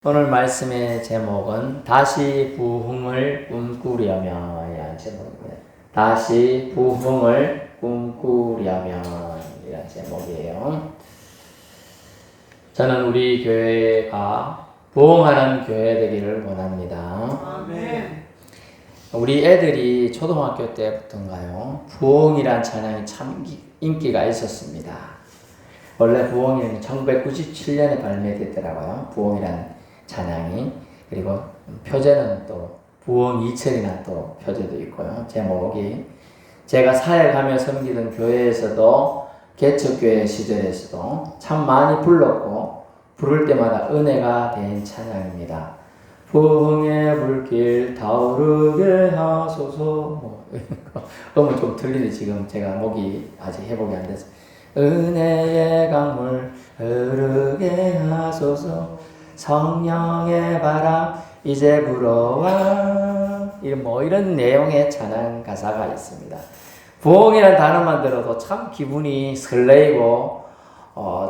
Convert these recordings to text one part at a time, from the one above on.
오늘 말씀의 제목은 다시 부흥을 꿈꾸려면 이라는 제목입니다. 다시 부흥을 꿈꾸려면 이라는 제목이에요. 저는 우리 교회가 부흥하는 교회 되기를 원합니다. 아멘. 우리 애들이 초등학교 때부터인가요? 부흥이란 찬양이 참 인기가 있었습니다. 원래 부흥이 1997년에 발매됐더라고요. 부흥이란 찬양이. 그리고 표제는 또 부흥 2000이나 또 표제도 있고요. 제목이 제가 사역하며 섬기던 교회에서도 개척교회 시절에서도 참 많이 불렀고 부를 때마다 은혜가 된 찬양입니다. 부흥의 불길 타오르게 하소서. 음은 좀 틀리네. 지금 제가 목이 아직 회복이 안 돼서. 은혜의 강물 흐르게 하소서. 성령의 바람 이제 불어와. 이런 내용의 찬양 가사가 있습니다. 부흥이라는 단어만 들어도 참 기분이 설레이고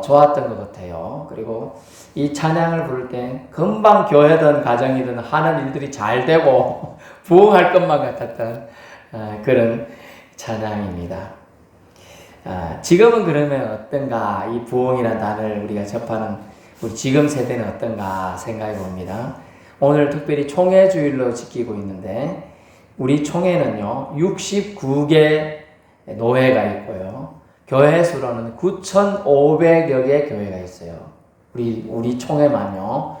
좋았던 것 같아요. 그리고 이 찬양을 부를 때 금방 교회든 가정이든 하는 일들이 잘 되고 부흥할 것만 같았던 그런 찬양입니다. 지금은 그러면 어떤가? 이 부흥이라는 단어를 우리가 접하는 우리 지금 세대는 어떤가 생각해 봅니다. 오늘 특별히 총회주일로 지키고 있는데 우리 총회는요 69개 노회가 있고요 교회 수로는 9,500여 개 교회가 있어요. 우리 총회만요.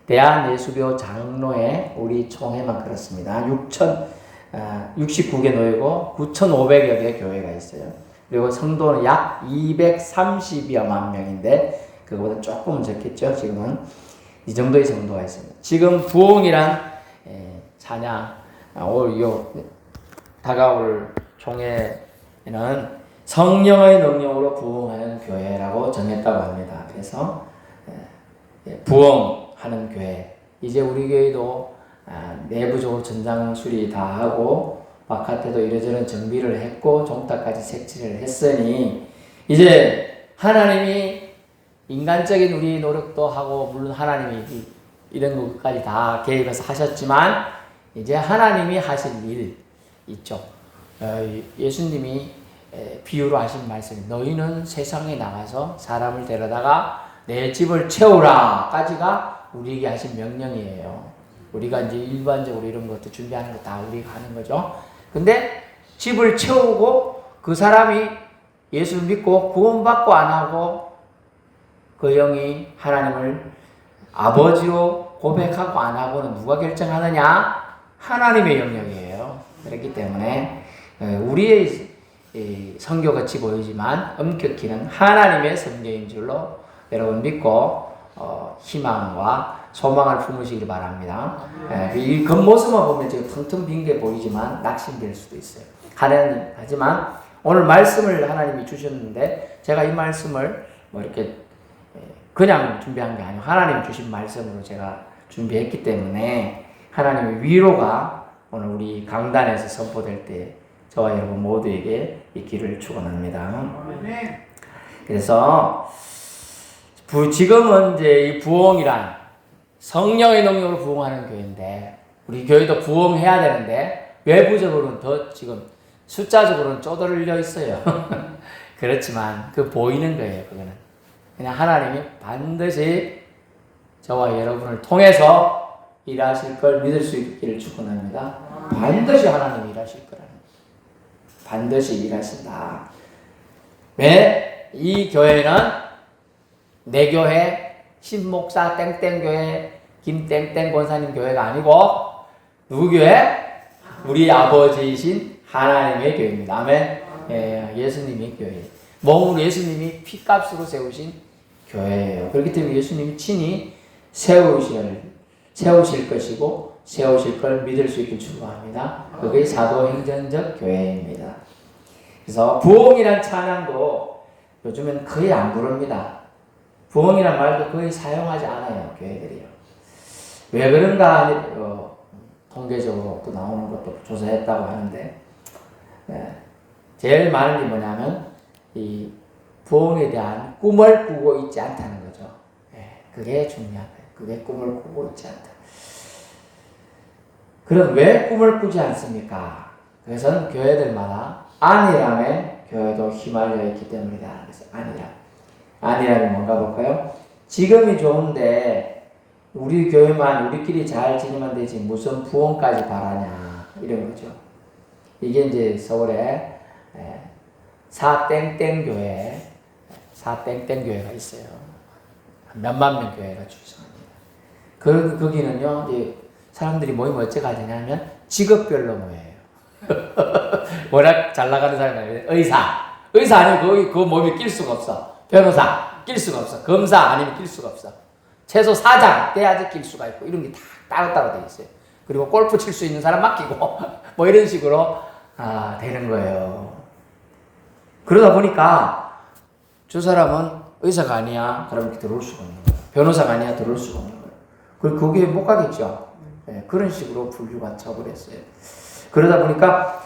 대한예수교 장로회 우리 총회만 그렇습니다. 69개 노회고 9,500여 개 교회가 있어요. 그리고 성도는 약 230여만 명인데 그거보다 조금 적겠죠. 지금은 이 정도의 성도가 있습니다. 지금 부흥이란 찬양 다가올 총회는 성령의 능력으로 부흥하는 교회라고 정했다고 합니다. 그래서 부흥하는 교회. 이제 우리 교회도 내부적으로 전장 수리 다 하고 바깥에도 이래저래 정비를 했고 종탑까지 색칠을 했으니 이제 하나님이 인간적인 우리 노력도 하고 물론 하나님이 이런 것까지 다 개입해서 하셨지만 이제 하나님이 하실 일 있죠. 예수님이 비유로 하신 말씀이 너희는 세상에 나가서 사람을 데려다가 내 집을 채우라 까지가 우리에게 하신 명령이에요. 우리가 이제 일반적으로 이런 것도 준비하는 거 다 우리가 하는 거죠. 근데 집을 채우고 그 사람이 예수를 믿고 구원받고 안 하고 그 영이 하나님을 아버지로 고백하고 안 하고는 누가 결정하느냐? 하나님의 영역이에요. 그렇기 때문에 우리의 선교같이 보이지만 엄격히는 하나님의 선교인 줄로 여러분 믿고 희망과 소망을 품으시길 바랍니다. 이 겉모습만 보면 지금 텅텅 빈 게 보이지만 낙심될 수도 있어요. 하지만 오늘 말씀을 하나님이 주셨는데 제가 이 말씀을 뭐 이렇게 그냥 준비한 게 아니고 하나님 주신 말씀으로 제가 준비했기 때문에 하나님의 위로가 오늘 우리 강단에서 선포될 때 저와 여러분 모두에게 있기를 축원합니다. 그래서 지금은 이제 이 부흥이란 성령의 능력으로 부흥하는 교회인데 우리 교회도 부흥해야 되는데 외부적으로는 더 지금 숫자적으로는 쪼들려 있어요. 그렇지만 그 보이는 거예요. 그거는 그냥 하나님이 반드시 저와 여러분을 통해서 일하실 걸 믿을 수 있기를 축원합니다. 반드시 하나님이 일하실 거라는 반드시 일하신다. 왜? 이 교회는 내 교회, 신목사 땡땡교회, 김땡땡 권사님 교회가 아니고 누구 교회? 우리 아버지이신 하나님의 교회입니다. 아멘. 예수님의 교회. 몸으로 예수님이 피값으로 세우신 교회예요. 그렇기 때문에 예수님이 친히 세우실 것이고 세우실 걸 믿을 수 있길 축원합니다. 그게 사도행전적 교회입니다. 그래서 부흥이란 찬양도 요즘엔 거의 안 부릅니다. 부흥이란 말도 거의 사용하지 않아요. 교회들이요. 왜 그런가 통계적으로 또 나오는 것도 조사했다고 하는데 제일 많은 게 뭐냐면 이 부흥에 대한 꿈을 꾸고 있지 않다는 거죠. 그게 중요한 거예요. 그게 꿈을 꾸고 있지 않다. 그럼 왜 꿈을 꾸지 않습니까? 그래서 교회들마다 안일함에 교회도 휘말려 있기 때문이다. 그래서 안일함이 뭔가 볼까요? 지금이 좋은데 우리 교회만 우리끼리 잘 지내면 되지 무슨 부흥까지 바라냐 이런 거죠. 이게 이제 서울에 사땡땡 교회가 있어요. 몇만 명 교회가 출석합니다. 거기는요, 이제 사람들이 모이면 어째 가지냐면 직업별로 모여요. 워낙 잘 나가는 사람이 의사 아니면 그 모임에 낄 수가 없어. 변호사 낄 수가 없어. 검사 아니면 낄 수가 없어. 최소 사장 돼야지 낄 수가 있고 이런 게 다 따로따로 돼 있어요. 그리고 골프 칠 수 있는 사람 맡기고 뭐 이런 식으로 되는 거예요. 그러다 보니까 저 사람은 의사가 아니야. 그럼 이렇게 들어올 수가 없는 거예요. 변호사가 아니야. 들어올 수가 없는 거예요. 그리고 거기에 못 가겠죠. 네, 그런 식으로 분류가 쳐버렸어요. 그러다 보니까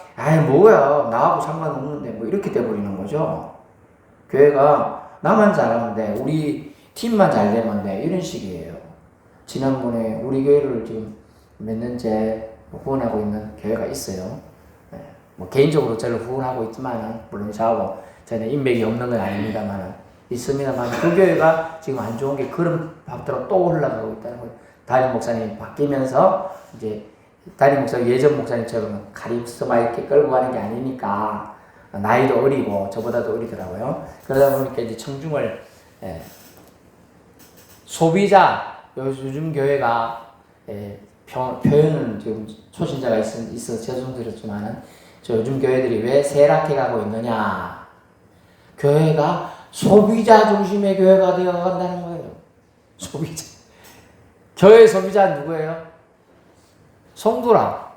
뭐야 나하고 상관없는데 뭐 이렇게 돼버리는 거죠. 교회가 나만 잘하면 돼. 우리 팀만 잘 되면 돼. 이런 식이에요. 지난번에 우리 교회를 지금 몇 년째 후원하고 있는 교회가 있어요. 네, 뭐 개인적으로 저를 후원하고 있지만 물론 저하고 저는 인맥이 없는 건 아닙니다만 있습니다만 그 교회가 지금 안 좋은 게 그런 박대로 또 올라가고 있다는 거예요. 담임 목사님이 바뀌면서 이제 담임 목사 예전 목사님처럼 카리스마 이렇게 끌고 가는 게 아니니까 나이도 어리고 저보다도 어리더라고요. 그러다 보니까 이제 청중을 소비자 요즘 교회가 표현은 지금 초신자가 있어서 죄송드렸지만은 저 요즘 교회들이 왜 쇠락해 가고 있느냐? 교회가 소비자 중심의 교회가 되어 간다는 거예요. 소비자. 교회 소비자 누구예요? 성도라.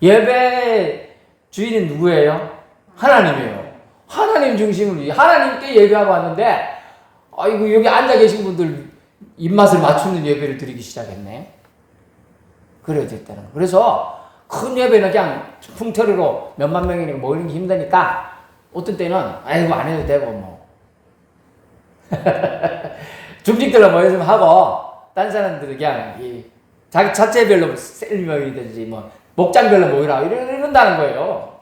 예배 주인은 누구예요? 하나님이에요. 하나님 중심으로 하나님께 예배하고 왔는데 아이고 여기 앉아 계신 분들 입맛을 맞추는 예배를 드리기 시작했네. 그래야 됐다는 거예요. 그래서 큰 예배는 그냥 풍터리로 몇만 명이니까 모이는 게 힘드니까 어떤 때는 아이고 안 해도 되고 뭐 중직들로 모여서 하고 딴 사람들은 그냥 자기 자체별로 셀 모이든지 뭐 목장별로 모이라 이런다는 거예요.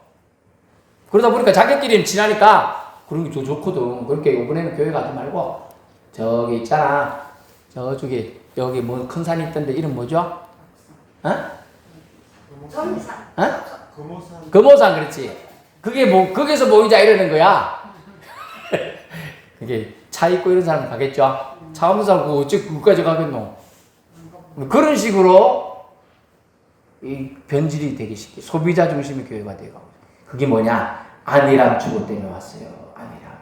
그러다 보니까 자기끼리는 지나니까 그런 게 좋거든. 그렇게 이번에는 교회 가지 말고 저기 있잖아. 저쪽에 여기 뭐 큰 산이 있던데 이름 뭐죠? 어? 금오산. 어? 금오산 그렇지. 그게 뭐 거기서 모이자 이러는 거야. 그게 차 있고 이런 사람 가겠죠. 차 없는 사람 어째 그까지 가겠노? 그런 식으로 이 변질이 되기 쉽게 소비자 중심의 교회가 되고 그게 뭐냐? 안일함 추구 때문에 왔어요. 안일함.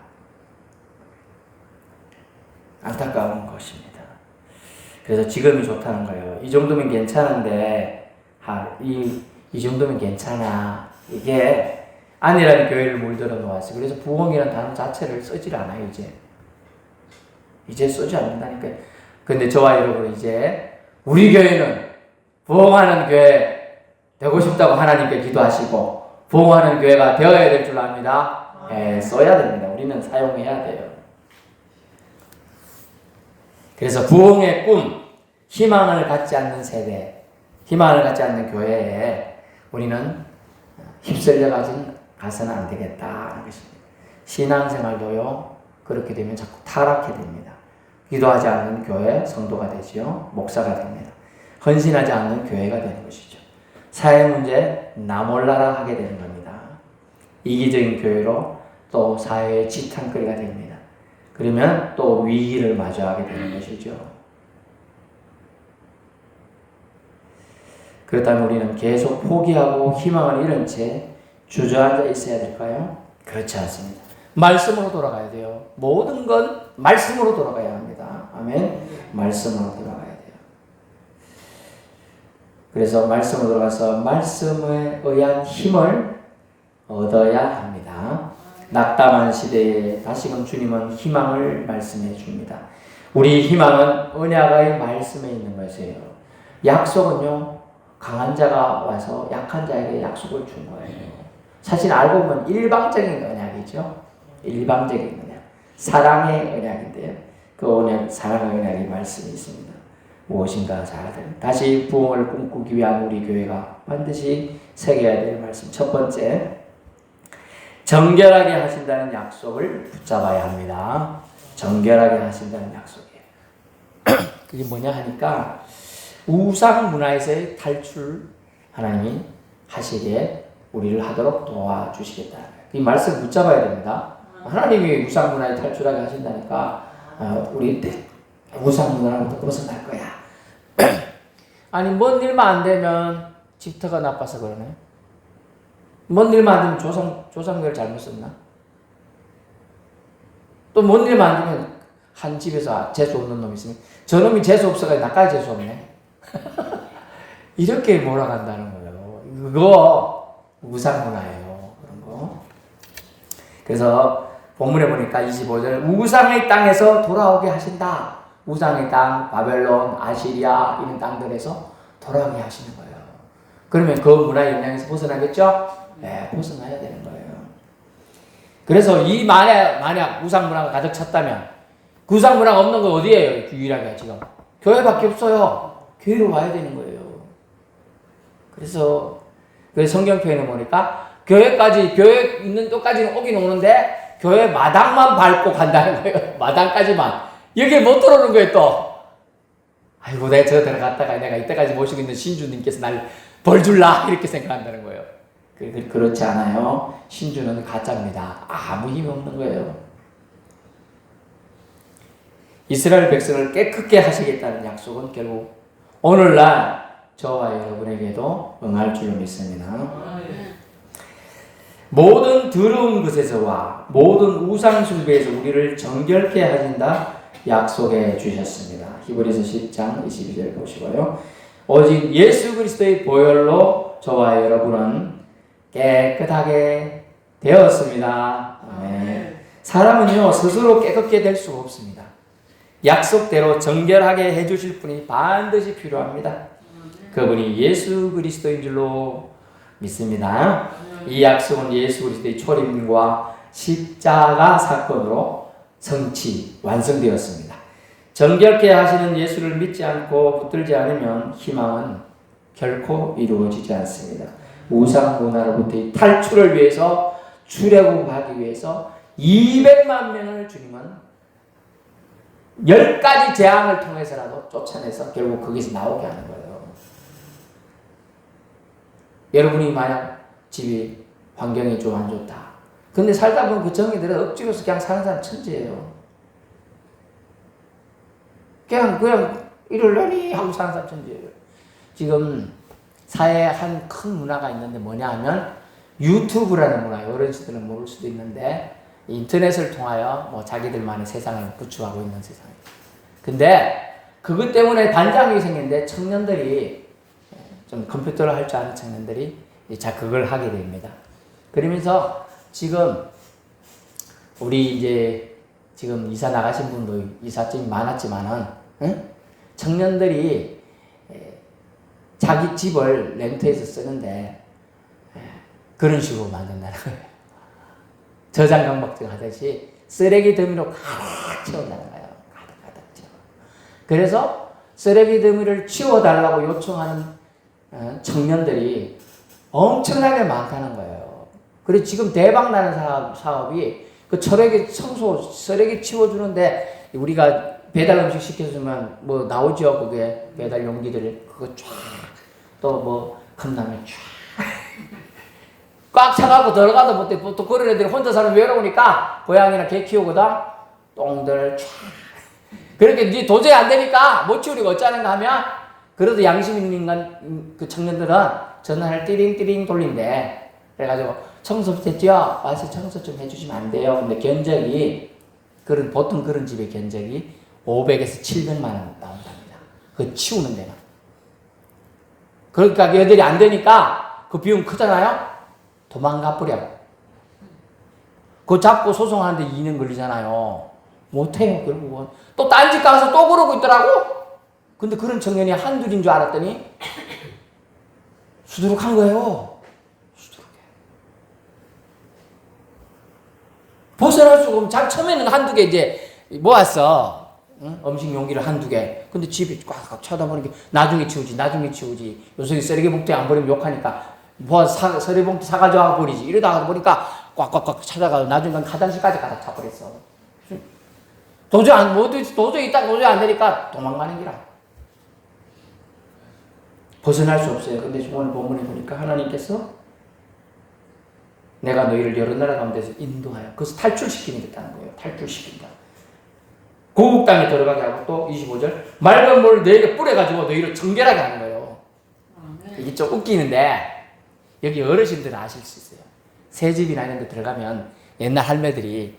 안타까운 것입니다. 그래서 지금이 좋다는 거예요. 이 정도면 괜찮은데 이 정도면 괜찮아. 이게 안일함이 교회를 물들어 놓았어요. 그래서 부흥이라는 단어 자체를 쓰질 않아요. 이제 쓰지 않는다니까요. 근데 저와 여러분 이제 우리 교회는 부흥하는 교회 되고 싶다고 하나님께 기도하시고 부흥하는 교회가 되어야 될 줄 압니다. 써야 됩니다. 우리는 사용해야 돼요. 그래서 부흥의 꿈, 희망을 갖지 않는 세대, 희망을 갖지 않는 교회에 우리는 휩쓸려 가서는 안 되겠다는 것입니다. 신앙생활도요, 그렇게 되면 자꾸 타락해 됩니다. 기도하지 않는 교회, 성도가 되지요. 목사가 됩니다. 헌신하지 않는 교회가 되는 것이죠. 사회 문제, 나 몰라라 하게 되는 겁니다. 이기적인 교회로 또 사회의 지탄거리가 됩니다. 그러면 또 위기를 마주하게 되는 것이죠. 그렇다면 우리는 계속 포기하고 희망을 잃은 채 주저앉아 있어야 될까요? 그렇지 않습니다. 말씀으로 돌아가야 돼요. 모든 건 말씀으로 돌아가야 합니다. 아멘. 말씀으로 돌아가야 돼요. 그래서 말씀으로 돌아가서 말씀에 의한 힘을 얻어야 합니다. 낙담한 시대에 다시금 주님은 희망을 말씀해 줍니다. 우리 희망은 언약의 말씀에 있는 것이에요. 약속은요, 강한 자가 와서 약한 자에게 약속을 준 거예요. 사실 알고 보면 일방적인 언약이죠. 일방적인 언약. 사랑의 언약인데요. 그 오늘 사랑하는 날 이 말씀이 있습니다. 무엇인가 잘하든 다시 부흥을 꿈꾸기 위한 우리 교회가 반드시 새겨야 될 말씀. 첫 번째, 정결하게 하신다는 약속을 붙잡아야 합니다. 정결하게 하신다는 약속이에요. 그게 뭐냐 하니까 우상 문화에서의 탈출 하나님이 하시게 우리를 하도록 도와주시겠다. 이 말씀 붙잡아야 됩니다. 하나님이 우상 문화에 탈출하게 하신다니까 우리 우상 문화로부터 벗어날 거야. 아니 뭔 일만 안 되면 집터가 나빠서 그러네. 뭔 일만 안 되면 조상들 잘못 썼나? 또 뭔 일만 안 되면 한 집에서 재수 없는 놈이 있으면 저놈이 재수 없어가지고 나까지 재수 없네. 이렇게 몰아간다는 거예요. 그거 우상 문화예요. 그런 거. 그래서 본문에 보니까 25절 우상의 땅에서 돌아오게 하신다. 우상의 땅, 바벨론, 아시리아 이런 땅들에서 돌아오게 하시는 거예요. 그러면 그 문화의 영향에서 벗어나겠죠? 네, 벗어나야 되는 거예요. 그래서 이 만약 우상 문화가 가득 찼다면 그 우상 문화가 없는 건 어디예요? 유일하게 지금 교회밖에 없어요. 교회로 와야 되는 거예요. 그래서 성경 표현을 보니까 교회 있는 데까지는 오긴 오는데 교회 마당만 밟고 간다는 거예요. 마당까지만. 여기에 못 들어오는 거예요, 또. 아이고, 내가 저 들어갔다가 내가 이때까지 모시고 있는 신주님께서 날 벌 줄라 이렇게 생각한다는 거예요. 그렇지 않아요. 신주는 가짜입니다. 아무 힘이 없는 거예요. 이스라엘 백성을 깨끗게 하시겠다는 약속은 결국 오늘날 저와 여러분에게도 응할 줄로 믿습니다. 모든 더러운 것에서와 모든 우상 숭배에서 우리를 정결케 하신다 약속해 주셨습니다. 히브리서 10장 22절 보시고요. 오직 예수 그리스도의 보혈로 저와 여러분은 깨끗하게 되었습니다. 아멘. 사람은요 스스로 깨끗게 될 수가 없습니다. 약속대로 정결하게 해주실 분이 반드시 필요합니다. 그분이 예수 그리스도인 줄로 믿습니다. 이 약속은 예수 그리스도의 초림과 십자가 사건으로 완성되었습니다. 정결케 하시는 예수를 믿지 않고 붙들지 않으면 희망은 결코 이루어지지 않습니다. 우상 문화로부터의 탈출을 위해서 출애굽하기 위해서 200만 명을 주님은 10가지 재앙을 통해서라도 쫓아내서 결국 거기서 나오게 하는 거예요. 여러분이 만약 집이 환경이 좀 안 좋다. 근데 살다 보면 그 정의들은 억지로서 그냥 사는 사람 천재예요. 그냥 이럴려니 하고 사는 사람 천재예요. 지금 사회에 한 큰 문화가 있는데 뭐냐 하면 유튜브라는 문화예요. 어른들은 모를 수도 있는데 인터넷을 통하여 뭐 자기들만의 세상을 구축하고 있는 세상이에요. 근데 그것 때문에 반장이 생겼는데 청년들이 좀 컴퓨터를 할 줄 아는 청년들이 그걸 하게 됩니다. 그러면서 지금 우리 이제 지금 이사 나가신 분도 이삿짐이 많았지만은 청년들이 자기 집을 렌트해서 쓰는데 그런 식으로 만든다는 거예요. 저장 강박증 하듯이 쓰레기 더미로 가득 채운다는 거예요. 가득 채워. 그래서 쓰레기 더미를 치워달라고 요청하는 청년들이 엄청나게 많다는 거예요. 그래서 지금 대박 나는 사업이 그 쓰레기 치워주는데 우리가 배달 음식 시켜주면 뭐 나오죠. 그게 배달 용기들 그거 쫙 또 뭐 컵라면 쫙 꽉 차가고 들어가도 못해. 또 그런 애들이 혼자 사는 외로우니까 고양이나 개 키우거든. 똥들 쫙. 그렇게 니 도저히 안 되니까 못 치우니까 어쩌는가 하면 그래도 양심 있는 인간 그 청년들은 전화를 띠링띠링 돌린대. 그래가지고 청소 됐죠? 와서 청소 좀 해주시면 안 돼요. 근데 견적이 보통 그런 집의 견적이 500에서 700만 원 나온답니다. 그 치우는 데만. 그러니까 얘들이 안 되니까 그 비용 크잖아요? 도망가 버려. 그거 잡고 소송하는데 2년 걸리잖아요. 못해요, 결국은. 또 딴 집 가서 또 그러고 있더라고? 근데 그런 청년이 한둘인 줄 알았더니 수두룩한 거예요. 수두룩해. 벗어날 수가 없으면 처음에는 한두 개 이제 모았어. 응? 음식 용기를 한두 개. 근데 집에 꽉 쳐다보는 게 나중에 치우지. 요새 쓰레기 봉투에 안 버리면 욕하니까 뭐 쓰레기 봉투 사가지고 버리지. 이러다가 보니까 꽉꽉꽉 찾아가서 나중에 화장실까지 가다 차버렸어. 도저히 안 되니까 도망가는 기라. 벗어날 수 없어요. 근데 오늘 본문에 보니까 하나님께서 내가 너희를 여러 나라 가운데서 인도하여 그것을 탈출시키겠다는 거예요. 탈출시킨다. 고국 땅에 들어가게 하고 또 25절 맑은 물을 너희에게 뿌려가지고 너희를 정결하게 하는 거예요. 이게 좀 웃기는데 여기 어르신들은 아실 수 있어요. 새 집이나 이런 데 들어가면 옛날 할매들이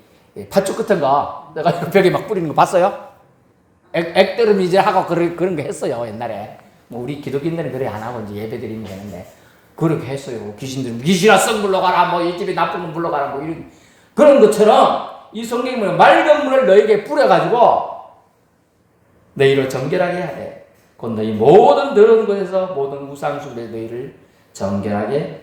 팥죽 같은 거 내가 벽에 막 뿌리는 거 봤어요? 액들음이질하고 그런 거 했어요 옛날에. 뭐 우리 기독인들은 그래 안 하고 이제 예배 드리면 되는데 그렇게 했어요. 귀신아 썩 물러가라 뭐 이 집에 나쁜 건 물러가라 뭐 이런 그런 것처럼 이 성경에 보면 맑은 물을 너에게 뿌려가지고 너희를 정결하게 해야 돼. 곧 너희 모든 더러운 것에서 모든 우상숭배 너희를 정결하게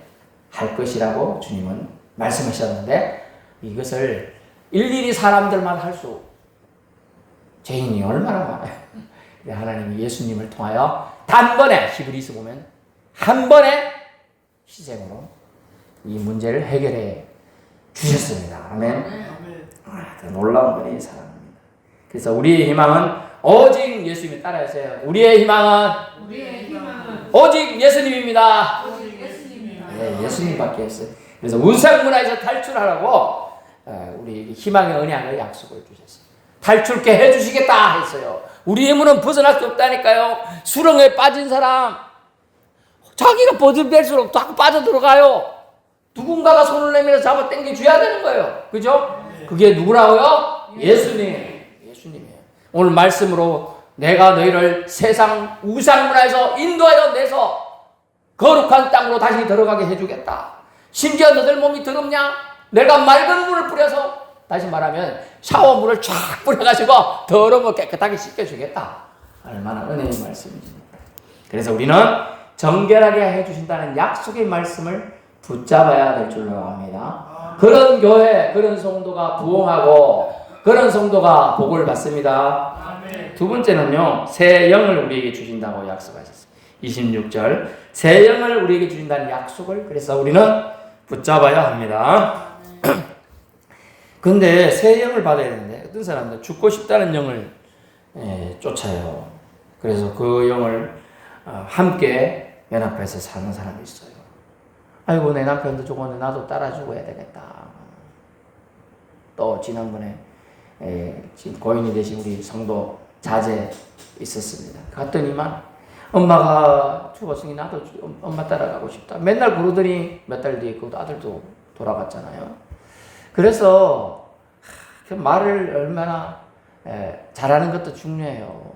할 것이라고 주님은 말씀하셨는데 이것을 일일이 사람들만 할 수 죄인이 얼마나 많아요. 하나님이 예수님을 통하여 단번에 히브리서 보면 한 번에 희생으로 이 문제를 해결해 주셨습니다. 아멘. 놀라운 은혜의 사랑입니다. 그래서 우리의 희망은 오직 예수님을 따라하세요. 우리의 희망은 오직 예수님입니다. 네, 예수님밖에 없어요. 그래서 우상문화에서 탈출하라고 우리 희망의 언약을 약속을 주셨어요. 탈출케 해주시겠다 했어요. 우리의 문은 벗어날 수 없다니까요. 수렁에 빠진 사람 자기가 버들뺄수록 자꾸 빠져들어가요. 누군가가 손을 내밀어 잡아 당겨줘야 되는 거예요. 그죠? 그게 누구라고요? 예수님이에요. 오늘 말씀으로 내가 너희를 세상 우상문화에서 인도하여 내서 거룩한 땅으로 다시 들어가게 해주겠다. 심지어 너들 몸이 더럽냐? 내가 맑은 물을 뿌려서 다시 말하면 샤워물을 쫙 뿌려가지고 더러운 거 깨끗하게 씻겨주겠다. 얼마나 은혜의 말씀입니다. 그래서 우리는 정결하게 해주신다는 약속의 말씀을 붙잡아야 될 줄로 압니다. 그런 교회, 그런 성도가 부흥하고 그런 성도가 복을 받습니다. 두 번째는요, 새 영을 우리에게 주신다고 약속하셨어요. 26절, 새 영을 우리에게 주신다는 약속을 그래서 우리는 붙잡아야 합니다. 근데 새 영을 받아야 되는데 어떤 사람들 죽고 싶다는 영을 쫓아요. 그래서 그 영을 함께 연합해서 사는 사람이 있어요. 아이고 내 남편도 죽었는데 나도 따라 죽어야 되겠다. 또 지난번에 지금 고인이 되신 우리 성도 자제 있었습니다. 갔더니만 엄마가 죽었으니 나도 엄마 따라가고 싶다. 맨날 그러더니 몇 달 뒤에 그 아들도 돌아갔잖아요. 그래서 그 말을 얼마나 잘하는 것도 중요해요.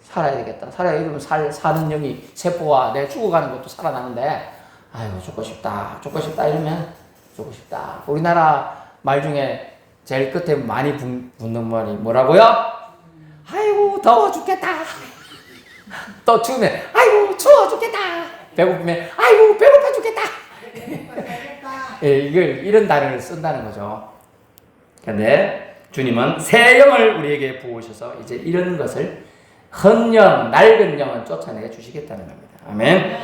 살아야 되겠다. 살아야 이러면 사는 영이 세포와 내 죽어가는 것도 살아나는데 아이고 죽고 싶다 이러면 죽고 싶다. 우리나라 말 중에 제일 끝에 많이 붙는 말이 뭐라고요? 아이고 더워 죽겠다. 또 추우면 아이고 추워 죽겠다. 배고프면 아이고 배고파 죽겠다. 이런 단어를 쓴다는 거죠. 그런데 주님은 새 영을 우리에게 부으셔서 이제 이런 것을 헌영, 낡은 영을 쫓아내 주시겠다는 겁니다. 아멘.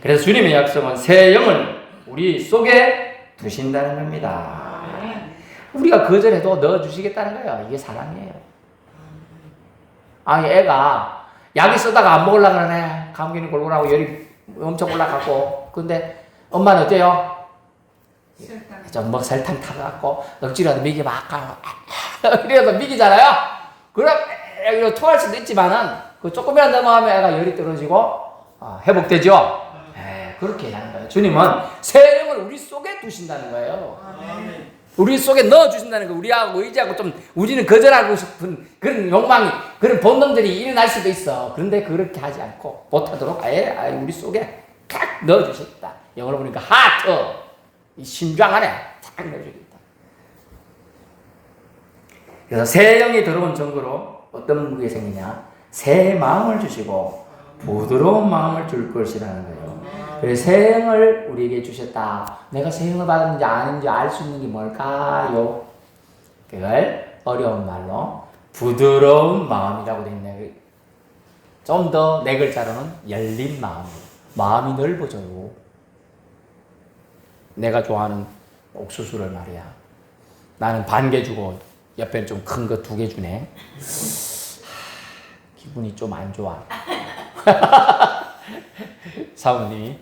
그래서 주님의 약속은 새 영을 우리 속에 두신다는 겁니다. 우리가 거절해도 넣어주시겠다는 거예요. 이게 사랑이에요. 애가 약이 쓰다가 안 먹으려고 그러네. 감기는 골골하고 열이 엄청 올라가고. 근데 엄마는 어때요? 좀 설탕 타갖고 억지로라도 먹이면 아까 그래도 먹이잖아요. 그럼 토할 수도 있지만은 그 조금이라도 넘어가면 애가 열이 떨어지고 회복되죠. 그렇게 하는 거예요. 주님은 새 영을 우리 속에 두신다는 거예요. 우리 속에 넣어 주신다는 거예요. 우리하고 의지하고 좀 우리는 거절하고 싶은 그런 욕망이 그런 본능들이 일어날 수도 있어. 그런데 그렇게 하지 않고 못하도록 아예 우리 속에 탁 넣어 주셨다. 영어로 보니까 하트. 이 심장 안에 탁 넣어주겠다. 그래서 새 영이 들어온 증거로 어떤 게 생기냐? 새 마음을 주시고 부드러운 마음을 줄 것이라는 거예요. 그래서 새 영을 우리에게 주셨다. 내가 새 영을 받았는지 아닌지 알 수 있는 게 뭘까요? 그걸 어려운 말로 부드러운 마음이라고 되어 있네요. 좀 더 네 글자로는 열린 마음. 마음이 넓어져요. 내가 좋아하는 옥수수를 말이야. 나는 반 개 주고 옆에는 좀 큰 거 2개 주네. 기분이 좀 안 좋아. 사모님이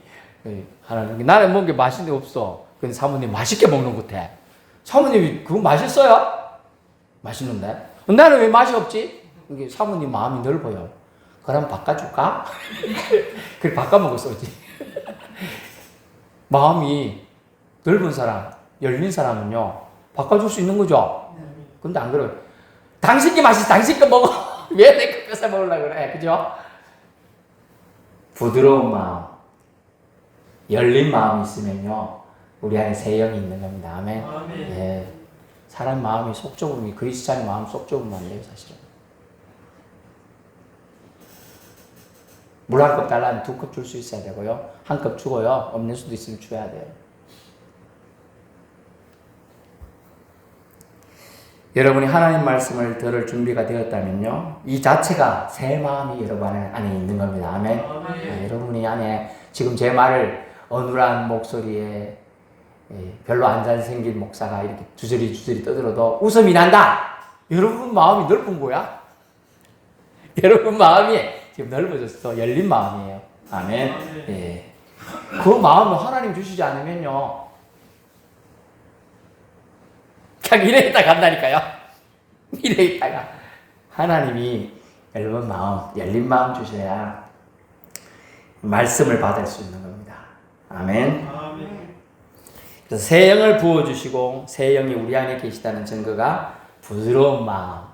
하나님 나는 먹은 게 맛있는 게 없어. 근데 사모님 맛있게 먹는 것 같아. 사모님이 그거 맛있어요? 맛있는데? 나는 왜 맛이 없지? 이게 사모님 마음이 넓어요. 그럼 바꿔줄까? 그래 바꿔 먹었어지. 마음이 넓은 사람, 열린 사람은요 바꿔줄 수 있는 거죠. 근데 안 그래요. 당신 게 맛있어. 당신 거 먹어. 왜 내 거 뺏어 먹으려고 그래? 그죠? 부드러운 마음, 열린 마음이 있으면요 우리 안에 새 영이 있는 겁니다. 아멘. 예. 사람 마음이 속 좁으면 그리스도인의 마음 속 좁으면 안 돼요, 사실은. 물 한 컵 달라면 2컵 줄 수 있어야 되고요. 한 컵 주고요. 없는 수도 있으면 줘야 돼요. 여러분이 하나님 말씀을 들을 준비가 되었다면요. 이 자체가 새 마음이 여러분 안에 있는 겁니다. 아멘. 여러분이 안에 지금 제 말을 어눌한 목소리에 별로 안 잘생긴 목사가 이렇게 주저리 떠들어도 웃음이 난다. 여러분 마음이 넓은 거야. 여러분 마음이 지금 넓어졌어. 열린 마음이에요. 아멘. 예. 그 마음을 하나님 주시지 않으면요. 그냥 이래 있다 간다니까요. 이래 있다가 하나님이 열린 마음 주셔야 말씀을 받을 수 있는 겁니다. 아멘. 그래서 새 영을 부어주시고 새 영이 우리 안에 계시다는 증거가 부드러운 마음,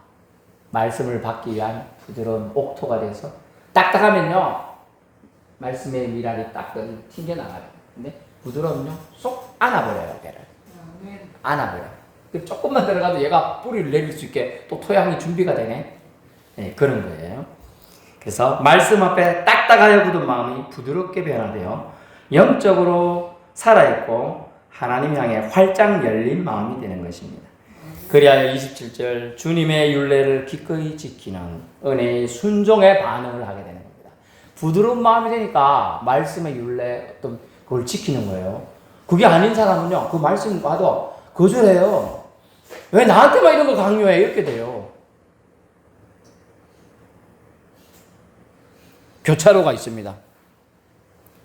말씀을 받기 위한 부드러운 옥토가 돼서 딱딱하면요 말씀의 미랄이 딱 튕겨나가요. 근데 부드러우면요 쏙 안아버려요. 걔를 안아버려요. 조금만 들어가도 얘가 뿌리를 내릴 수 있게 또 토양이 준비가 되네. 네, 그런 거예요. 그래서 말씀 앞에 딱딱하여 굳은 마음이 부드럽게 변화되어 영적으로 살아있고 하나님 향해 활짝 열린 마음이 되는 것입니다. 그리하여 27절 주님의 율례를 기꺼이 지키는 은혜의 순종의 반응을 하게 되는 겁니다. 부드러운 마음이 되니까 말씀의 율례 어떤 그걸 지키는 거예요. 그게 아닌 사람은요 그 말씀 봐도 거절해요. 왜 나한테만 이런 거 강요해? 이렇게 돼요. 교차로가 있습니다.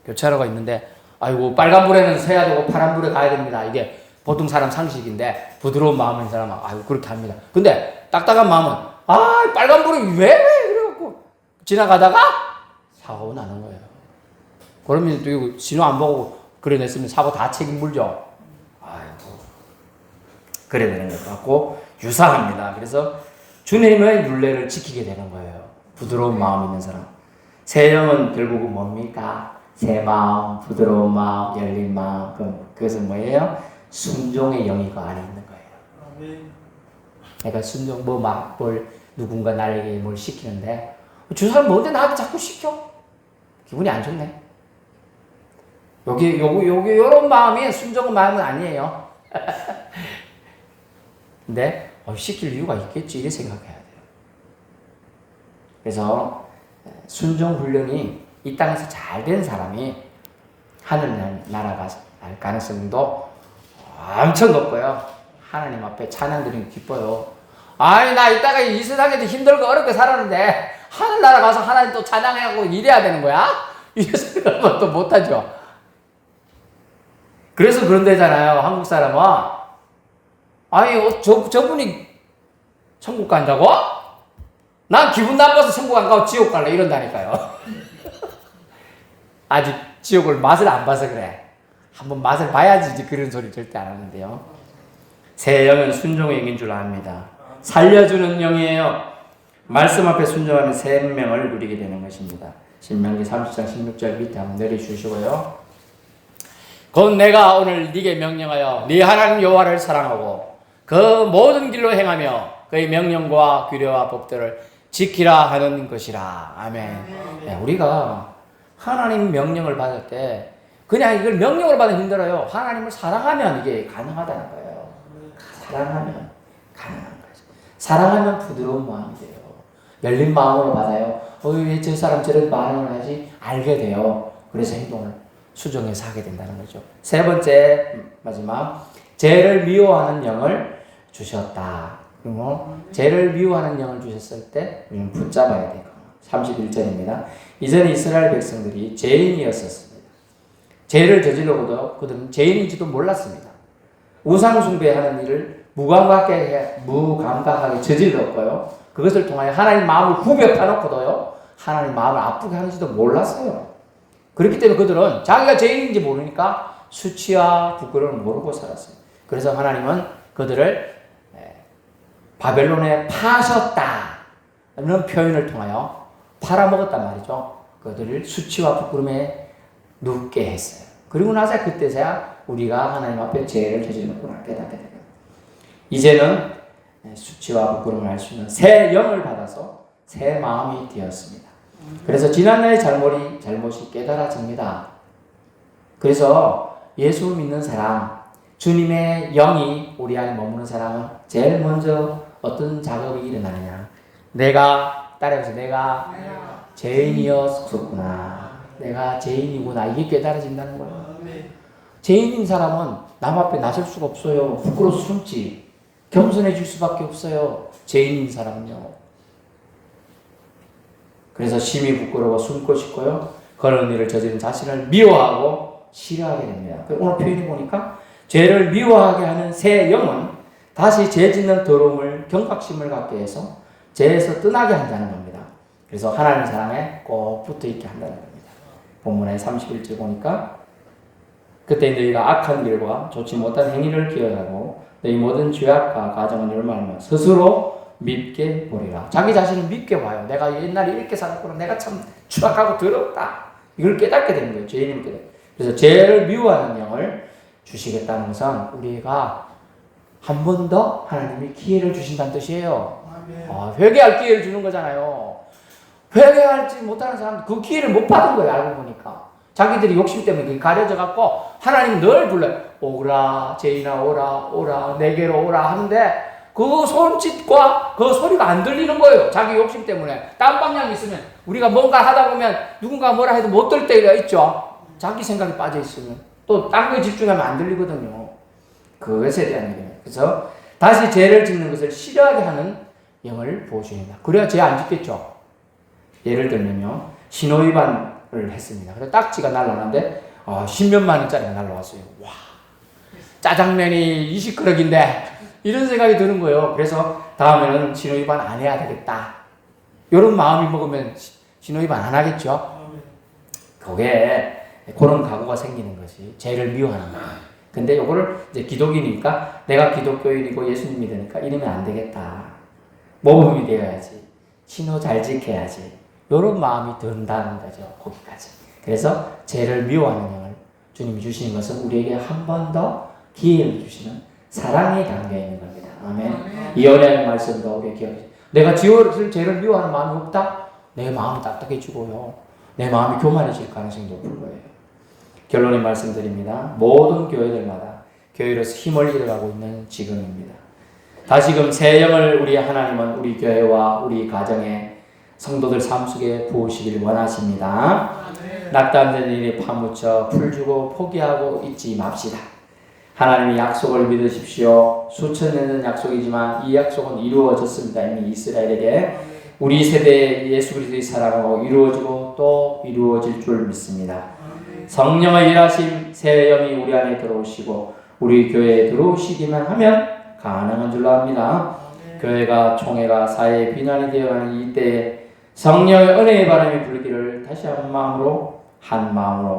교차로가 있는데 아이고 빨간불에는 서야 되고 파란불에 가야 됩니다. 이게 보통 사람 상식인데 부드러운 마음인 사람은 아이고 그렇게 합니다. 근데 딱딱한 마음은 빨간불이 왜 이래갖고 지나가다가 사고 나는 거예요. 그러면 또 이거 신호 안 보고 그래 냈으면 사고 다 책임 물죠. 그래 되는 것 같고 유사합니다. 그래서 주님의 율례를 지키게 되는 거예요. 부드러운 마음 있는 사람. 새 영은 결국은 뭡니까? 새 마음, 부드러운 마음, 열린 마음. 그것은 뭐예요? 순종의 영이 그 안에 있는 거예요. 내가 순종 뭘 누군가 나에게 뭘 시키는데 저 사람 뭔데 나한테 자꾸 시켜? 기분이 안 좋네. 요런 마음이 순종의 마음은 아니에요. 근데 시킬 이유가 있겠지 이렇게 생각해야 돼요. 그래서 순종 훈련이 이 땅에서 잘 된 사람이 하늘나라가 갈 가능성도 엄청 높고요. 하나님 앞에 찬양 드리면 기뻐요. 나 이따가 이 세상에도 힘들고 어렵게 살았는데 하늘나라 가서 하나님 또 찬양하고 이래야 되는 거야? 이런 생각은 또 못하죠. 그래서 그런 데잖아요. 한국 사람은 저분이 천국 간다고? 난 기분 나빠서 천국 안 가고 지옥 갈래 이런다니까요. 아직 지옥을 맛을 안 봐서 그래. 한번 맛을 봐야지 그런 소리 절대 안 하는데요. 새 영은 순종의 영인 줄 압니다. 살려주는 영이에요. 말씀 앞에 순종하는 생명을 누리게 되는 것입니다. 신명기 30장 16절 밑에 한번 내려주시고요. 곧 내가 오늘 네게 명령하여 네 하나님 여호와를 사랑하고 그 모든 길로 행하며 그의 명령과 규례와 법들을 지키라 하는 것이라. 아멘. 네, 우리가 하나님 명령을 받을 때 그냥 이걸 명령으로 받으면 힘들어요. 하나님을 사랑하면 이게 가능하다는 거예요. 사랑하면 가능한 거죠. 사랑하면 부드러운 마음이 돼요. 열린 마음으로 받아요. 왜 저 사람 저런 반응을 하지? 알게 돼요. 그래서 행동을 수정해서 하게 된다는 거죠. 세 번째, 마지막, 죄를 미워하는 영을 주셨다. 그리고 죄를 미워하는 영을 주셨을 때 우리는 붙잡아야 돼요. 31절입니다. 이전 이스라엘 백성들이 죄인이었었습니다. 죄를 저지르고도 그들은 죄인인지도 몰랐습니다. 우상 숭배하는 일을 무감각하게 저질렀고요. 그것을 통하여 하나님 마음을 후벼 파놓고도요, 하나님 마음을 아프게 하는지도 몰랐어요. 그렇기 때문에 그들은 자기가 죄인인지 모르니까 수치와 부끄러움을 모르고 살았어요. 그래서 하나님은 그들을 바벨론에 파셨다 는 표현을 통하여 팔아먹었단 말이죠. 그들을 수치와 부끄러움에 눕게 했어요. 그리고 나서 그때서야 우리가 하나님 앞에 죄를 저질렀구나 깨닫게 됩니다. 이제는 수치와 부끄러움을 알 수 있는 새 영을 받아서 새 마음이 되었습니다. 그래서 지난날의 잘못이 깨달아집니다. 그래서 예수 믿는 사람, 주님의 영이 우리 안에 머무는 사람은 제일 먼저 어떤 작업이 일어나느냐. 따라해서 내가 죄인이었구나. 내가 죄인이구나. 이게 깨달아진다는 거예요. 죄인인 사람은 남 앞에 나설 수가 없어요. 부끄러워서 숨지. 겸손해질 수밖에 없어요. 죄인인 사람은요. 그래서 심히 부끄러워 숨고 싶고요. 그런 일을 저지른 자신을 미워하고 싫어하게 됩니다. 오늘 표현해 보니까 죄를 미워하게 하는 새 영은 다시 죄 짓는 더러움을 경각심을 갖게 해서 죄에서 떠나게 한다는 겁니다. 그래서 하나님 사랑에 꼭 붙어 있게 한다는 겁니다. 본문의 31절 보니까 그때 너희가 악한 길과 좋지 못한 행위를 기억하고 너희 모든 죄악과 가정은 멸망하며 스스로 밉게 보리라. 자기 자신을 밉게 봐요. 내가 옛날에 이렇게 살았구나. 내가 참 추악하고 더럽다. 이걸 깨닫게 되는 거예요. 죄인임을 깨닫게. 그래서 죄를 미워하는 영을 주시겠다는 것은 우리가 한 번 더 하나님이 기회를 주신다는 뜻이에요. 회개할 기회를 주는 거잖아요. 회개하지 못하는 사람은 그 기회를 못 받은 거예요. 알고 보니까. 자기들이 욕심 때문에 그게 가려져 갖고 하나님 늘 불러요. 오라 죄인아 오라 내게로 오라 하는데 그 손짓과 그 소리가 안 들리는 거예요. 자기 욕심 때문에. 딴 방향이 있으면 우리가 뭔가 하다 보면 누군가 뭐라 해도 못 들 때가 있죠. 자기 생각에 빠져 있으면 또 딴 거에 집중하면 안 들리거든요. 그것에 대한 얘기예요. 그래서 다시 죄를 짓는 것을 싫어하게 하는 영을 부어주신다. 그래야 죄 안 짓겠죠. 예를 들면요, 신호위반을 했습니다. 그래서 딱지가 날라왔는데 10몇만 원짜리가 날라왔어요. 와, 짜장면이 20그릇인데 이런 생각이 드는 거예요. 그래서 다음에는 신호위반 안 해야 되겠다. 이런 마음이 먹으면 신호위반 안 하겠죠. 그게 그런 각오가 생기는 것이 죄를 미워하는 거예요. 근데 요거를 이제 기독인이니까 내가 기독교인이고 예수님 믿으니까 이러면 안 되겠다. 모범이 되어야지. 신호 잘 지켜야지. 요런 마음이 든다는 거죠. 거기까지. 그래서 죄를 미워하는 영을 주님이 주시는 것은 우리에게 한 번 더 기회를 주시는 사랑이 담겨 있는 겁니다. 아멘. 이 언약의 말씀도 우리 기억해. 내가 죄를 미워하는 마음이 없다? 내 마음이 딱딱해지고요. 내 마음이 교만해질 가능성이 높은 거예요. 결론의 말씀드립니다. 모든 교회들마다 교회로서 힘을 잃어가고 있는 지금입니다. 다시금 새 영을 우리 하나님은 우리 교회와 우리 가정에 성도들 삶 속에 부으시길 원하십니다. 낙담된 일에 파묻혀 풀주고 포기하고 잊지 맙시다. 하나님의 약속을 믿으십시오. 수천 년은 약속이지만 이 약속은 이루어졌습니다. 이미 이스라엘에게 우리 세대에 예수 그리스도의 사랑으로 이루어지고 또 이루어질 줄 믿습니다. 성령의 일하심 새 영이 우리 안에 들어오시고 우리 교회에 들어오시기만 하면 가능한 줄로 압니다. 교회가 총회가 사회의 비난이 되어가는 이때에 성령의 은혜의 바람이 불기를 다시 한 마음으로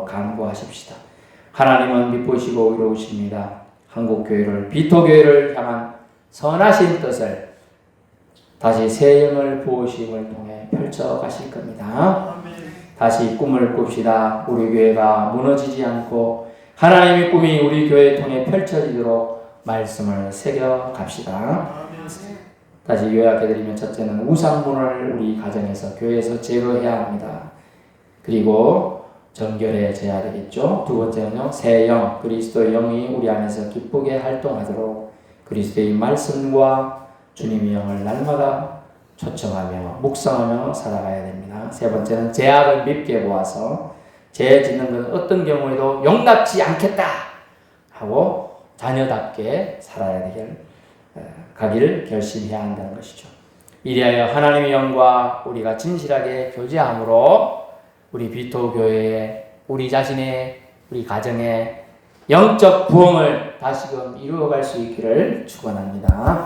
간구하십시다. 하나님은 미쁘시고 의로우십니다. 한국교회를 비토교회를 향한 선하신 뜻을 다시 새 영을 부으심을 통해 펼쳐가실 겁니다. 다시 꿈을 꿉시다. 우리 교회가 무너지지 않고 하나님의 꿈이 우리 교회를 통해 펼쳐지도록 말씀을 새겨갑시다. 다시 요약해드리면 첫째는 우상문을 우리 가정에서 교회에서 제거해야 합니다. 그리고 정결해져야 되겠죠. 두 번째는요, 새 영, 그리스도의 영이 우리 안에서 기쁘게 활동하도록 그리스도의 말씀과 주님의 영을 날마다 초청하며 묵상하며 살아가야 됩니다. 세 번째는 죄악을 밉게 보아서 죄 짓는 것은 어떤 경우에도 용납지 않겠다 하고 자녀답게 살아야 가기를 결심해야 한다는 것이죠. 이리하여 하나님의 영과 우리가 진실하게 교제함으로 우리 비토 교회에 우리 자신의 우리 가정의 영적 부흥을 다시금 이루어갈 수 있기를 축원합니다.